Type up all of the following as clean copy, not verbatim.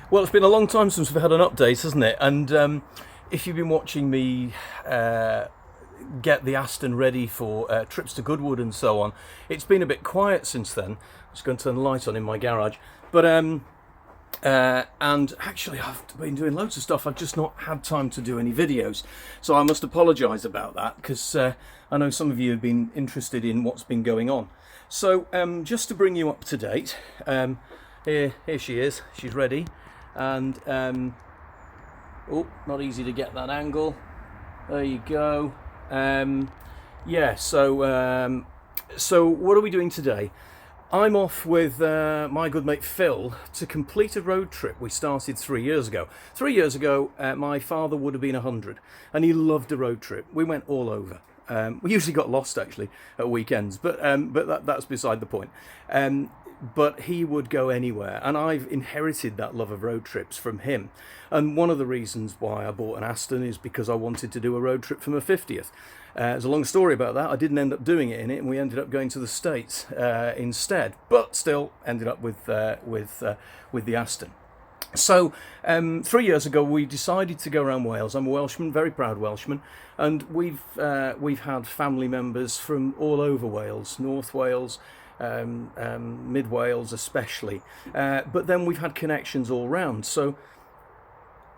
Well, it's been a long time since we've had an update, hasn't it? And if you've been watching me get the Aston ready for trips to Goodwood and so on, it's been a bit quiet since then. I'm just going to turn the light on in my garage. And actually, I've been doing loads of stuff. I've just not had time to do any videos. So I must apologise about that, because I know some of you have been interested in what's been going on. So just to bring you up to date, here she is. She's ready. And oh, not easy to get that angle. There you go. So what are we doing today? I'm off with my good mate Phil to complete a road trip we started 3 years ago. 3 years ago, my father would have been 100, and he loved a road trip. We went all over. We usually got lost, actually, at weekends, but that's beside the point. But he would go anywhere, and I've inherited that love of road trips from him. And one of the reasons why I bought an Aston is because I wanted to do a road trip for my 50th. There's a long story about that. I didn't end up doing it in it, and we ended up going to the States instead, but still ended up with the Aston. So 3 years ago we decided to go around Wales. I'm a Welshman, very proud Welshman, and we've had family members from all over Wales, North Wales, Mid Wales especially, but then we've had connections all round. So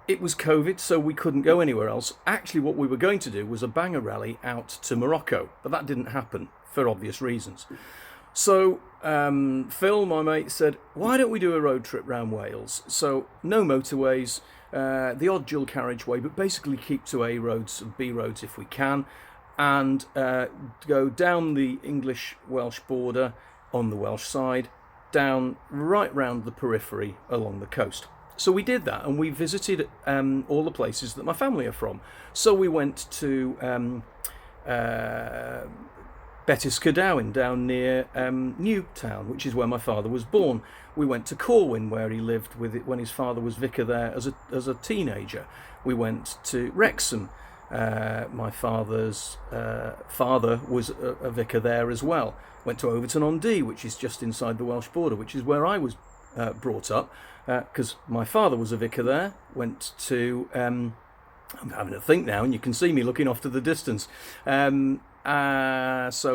it was COVID, so we couldn't go anywhere else. Actually, what we were going to do was a banger rally out to Morocco, but that didn't happen for obvious reasons. So Phil, my mate, said, why don't we do a road trip round Wales? So no motorways, the odd dual carriageway, but basically keep to A roads and B roads if we can, and go down the English-Welsh border on the Welsh side, down right round the periphery along the coast. So we did that, and we visited all the places that my family are from. So we went to Betws Cadwyn down near Newtown, which is where my father was born. We went to Corwyn, where he lived with it when his father was vicar there as a teenager. We went to Wrexham. My father's father was a vicar there as well. Went to Overton-on-Dee, which is just inside the Welsh border, which is where I was brought up, because my father was a vicar there. Went to, I'm having a think now, and you can see me looking off to the distance. So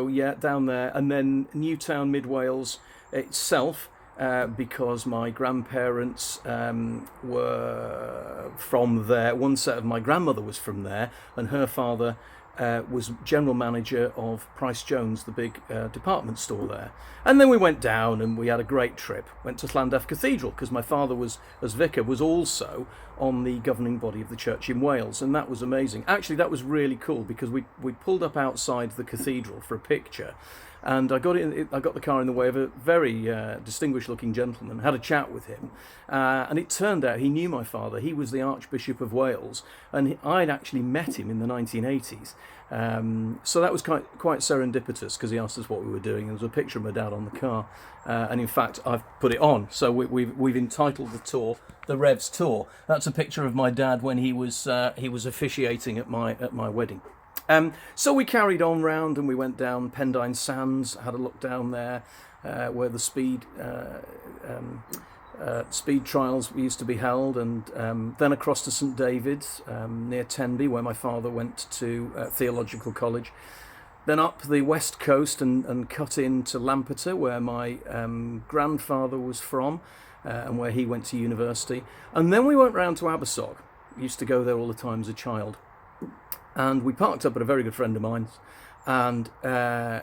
yeah, down there, and then Newtown, Mid Wales itself, because my grandparents were from there. One set of my grandmother was from there, and her father was general manager of Price Jones, the big department store there. And then we went down and we had a great trip. Went to Llandaff Cathedral, because my father was, as vicar, was also on the governing body of the church in Wales, and that was amazing. Actually, that was really cool, because we pulled up outside the cathedral for a picture, and I got the car in the way of a very distinguished-looking gentleman. Had a chat with him, and it turned out he knew my father. He was the Archbishop of Wales, and I'd actually met him in the 1980s. So that was quite serendipitous, because he asked us what we were doing. There was a picture of my dad on the car, and in fact I've put it on. So we've entitled the tour the Revs Tour. That's a picture of my dad when he was officiating at my wedding. So we carried on round, and we went down Pendine Sands, had a look down there where the speed trials used to be held, and then across to St David's near Tenby, where my father went to theological college. Then up the west coast and cut into Lampeter, where my grandfather was from, and where he went to university. And then we went round to Abersoch. Used to go there all the time as a child. And we parked up at a very good friend of mine's, and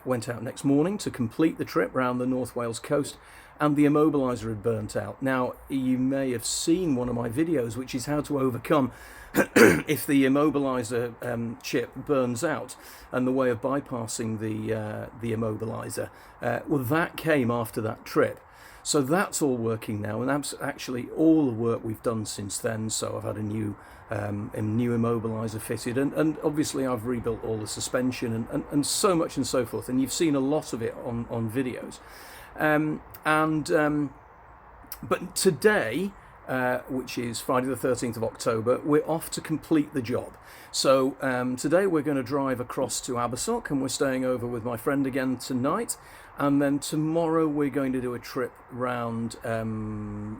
went out next morning to complete the trip round the North Wales coast, and the immobiliser had burnt out. Now, you may have seen one of my videos, which is how to overcome if the immobiliser chip burns out, and the way of bypassing the immobiliser. Well, that came after that trip. So that's all working now, and actually all the work we've done since then. So I've had a new immobiliser fitted, and obviously I've rebuilt all the suspension and so much and so forth, and you've seen a lot of it on videos. But today, which is Friday the 13th of October, we're off to complete the job. So today we're going to drive across to Abersoch, and we're staying over with my friend again tonight, and then tomorrow we're going to do a trip round,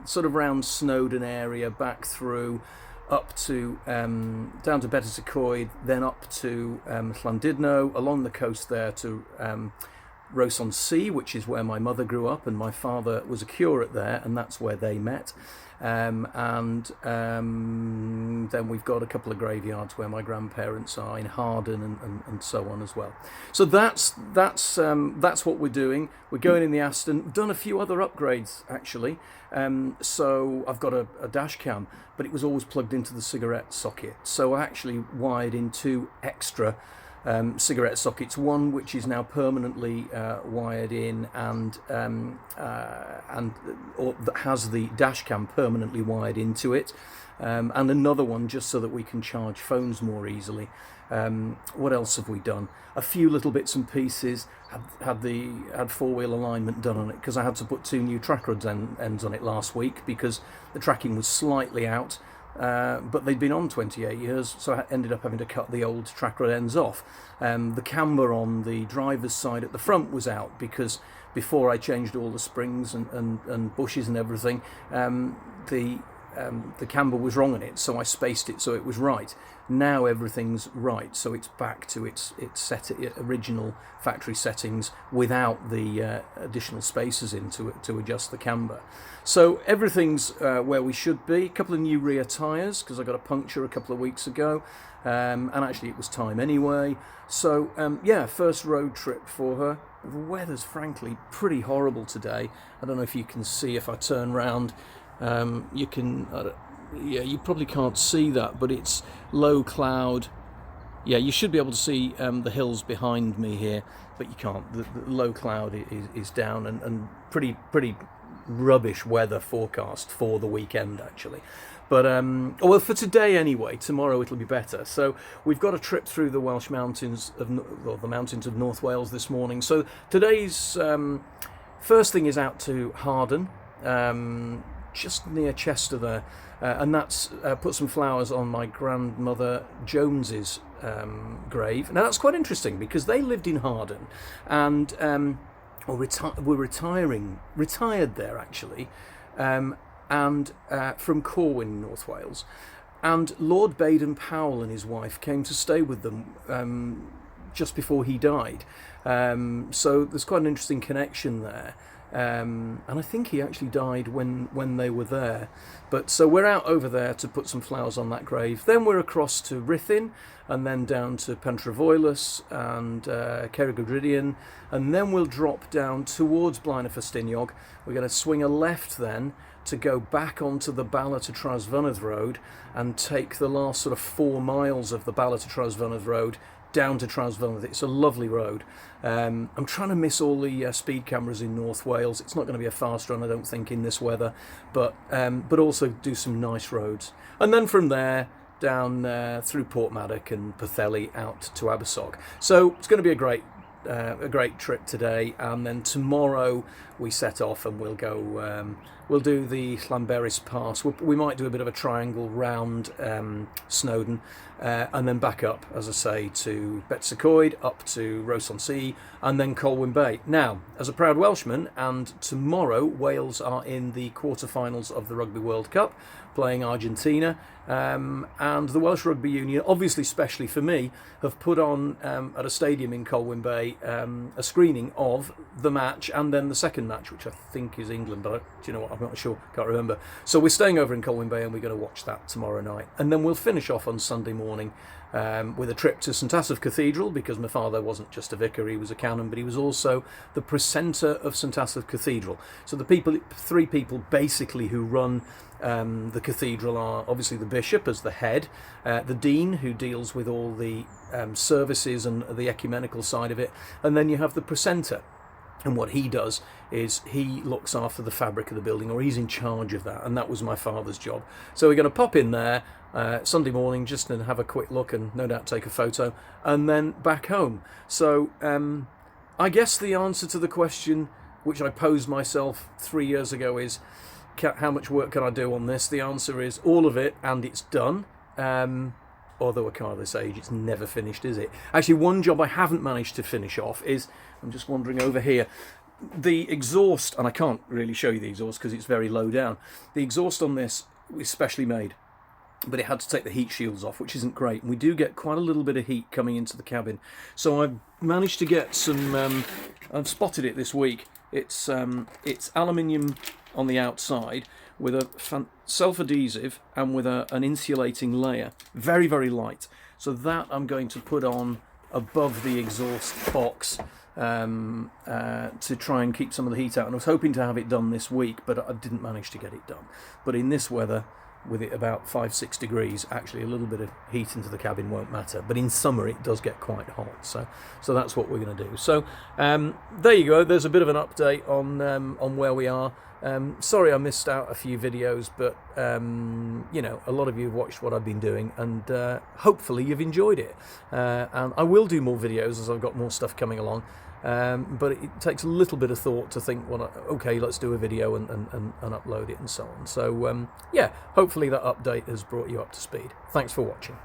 sort of round Snowdon area, back through, up to down to Betws-y-Coed, then up to Llandudno, along the coast there to Rhos-on-Sea, which is where my mother grew up, and my father was a curate there, and that's where they met. Then we've got a couple of graveyards where my grandparents are in Harden and so on as well. So that's what we're doing. We're going in the Aston. We've done a few other upgrades actually. So I've got a dash cam, but it was always plugged into the cigarette socket. So I actually wired in two extra cigarette sockets, one which is now permanently wired in and or that has the dash cam permanently wired into it, and another one just so that we can charge phones more easily. What else have we done? A few little bits and pieces. Had four-wheel alignment done on it because I had to put two new track rods ends on it last week because the tracking was slightly out. But they'd been on 28 years, so I ended up having to cut the old track rod ends off. The camber on the driver's side at the front was out because before I changed all the springs and bushes and everything, the camber was wrong on it, so I spaced it so it was right. Now everything's right, so it's back to its original factory settings without the additional spacers in to adjust the camber. So everything's where we should be. A couple of new rear tyres because I got a puncture a couple of weeks ago, and actually it was time anyway. So yeah, first road trip for her. The weather's frankly pretty horrible today. I don't know if you can see if I turn round. You can, yeah, you probably can't see that, but it's low cloud. Yeah, you should be able to see the hills behind me here, but you can't. The low cloud is down and pretty rubbish weather forecast for the weekend actually. But well, for today anyway. Tomorrow it'll be better. So we've got a trip through the Welsh mountains the mountains of North Wales this morning. So today's first thing is out to Harden. Just near Chester there, and that's put some flowers on my grandmother Jones's grave. Now that's quite interesting because they lived in Harden and were retired there actually, and from Corwin, North Wales. And Lord Baden-Powell and his wife came to stay with them just before he died. So there's quite an interesting connection there. And I think he actually died when they were there. But so we're out over there to put some flowers on that grave. Then we're across to Ruthin, and then down to Pentravoelus and Cerrig-y-Drudion, and then we'll drop down towards Blaen y Ffestiniog. We're going to swing a left then to go back onto the Bala to Trawsfynydd Road and take the last sort of 4 miles of the Bala to Trawsfynydd Road down to Trawsfynydd. It's a lovely road. I'm trying to miss all the speed cameras in North Wales. It's not going to be a fast run, I don't think, in this weather, but also do some nice roads. And then from there, down through Porthmadog and Pwllheli out to Abersoch. So it's going to be a great trip today, and then tomorrow we set off and we'll go. We'll do the Llanberis Pass. We might do a bit of a triangle round Snowdon, and then back up, as I say, to Betws-y-Coed, up to Rhos-on-Sea, and then Colwyn Bay. Now, as a proud Welshman, and tomorrow Wales are in the quarterfinals of the Rugby World Cup, playing Argentina, and the Welsh Rugby Union, obviously specially for me, have put on at a stadium in Colwyn Bay a screening of the match and then the second match, which I think is England, but do you know what, I'm not sure, can't remember. So we're staying over in Colwyn Bay and we're going to watch that tomorrow night, and then we'll finish off on Sunday morning with a trip to St Asaph Cathedral, because my father wasn't just a vicar, he was a canon, but he was also the precentor of St Asaph Cathedral. So the three people basically who run the cathedral are obviously the bishop as the head, the dean who deals with all the services and the ecumenical side of it, and then you have the precentor. And what he does is he looks after the fabric of the building, or he's in charge of that, and that was my father's job. So we're going to pop in there Sunday morning just to have a quick look and no doubt take a photo, and then back home. So I guess the answer to the question which I posed myself 3 years ago is, how much work can I do on this? The answer is all of it, and it's done. Although a car this age, it's never finished, is it? Actually, one job I haven't managed to finish off is, I'm just wandering over here, the exhaust, and I can't really show you the exhaust because it's very low down. The exhaust on this is specially made, but it had to take the heat shields off, which isn't great. And we do get quite a little bit of heat coming into the cabin. So I've managed to get some, I've spotted it this week. It's aluminium on the outside with a self-adhesive and with an insulating layer. Very, very light. So that I'm going to put on above the exhaust box to try and keep some of the heat out. And I was hoping to have it done this week, but I didn't manage to get it done. But in this weather, with it about 5-6 degrees, actually a little bit of heat into the cabin won't matter. But in summer it does get quite hot, so that's what we're going to do. So there you go. There's a bit of an update on where we are. Sorry I missed out a few videos, but you know, a lot of you have watched what I've been doing, and hopefully you've enjoyed it. And I will do more videos as I've got more stuff coming along. But it takes a little bit of thought to think, well, okay, let's do a video and upload it and so on. So yeah, hopefully that update has brought you up to speed. Thanks for watching.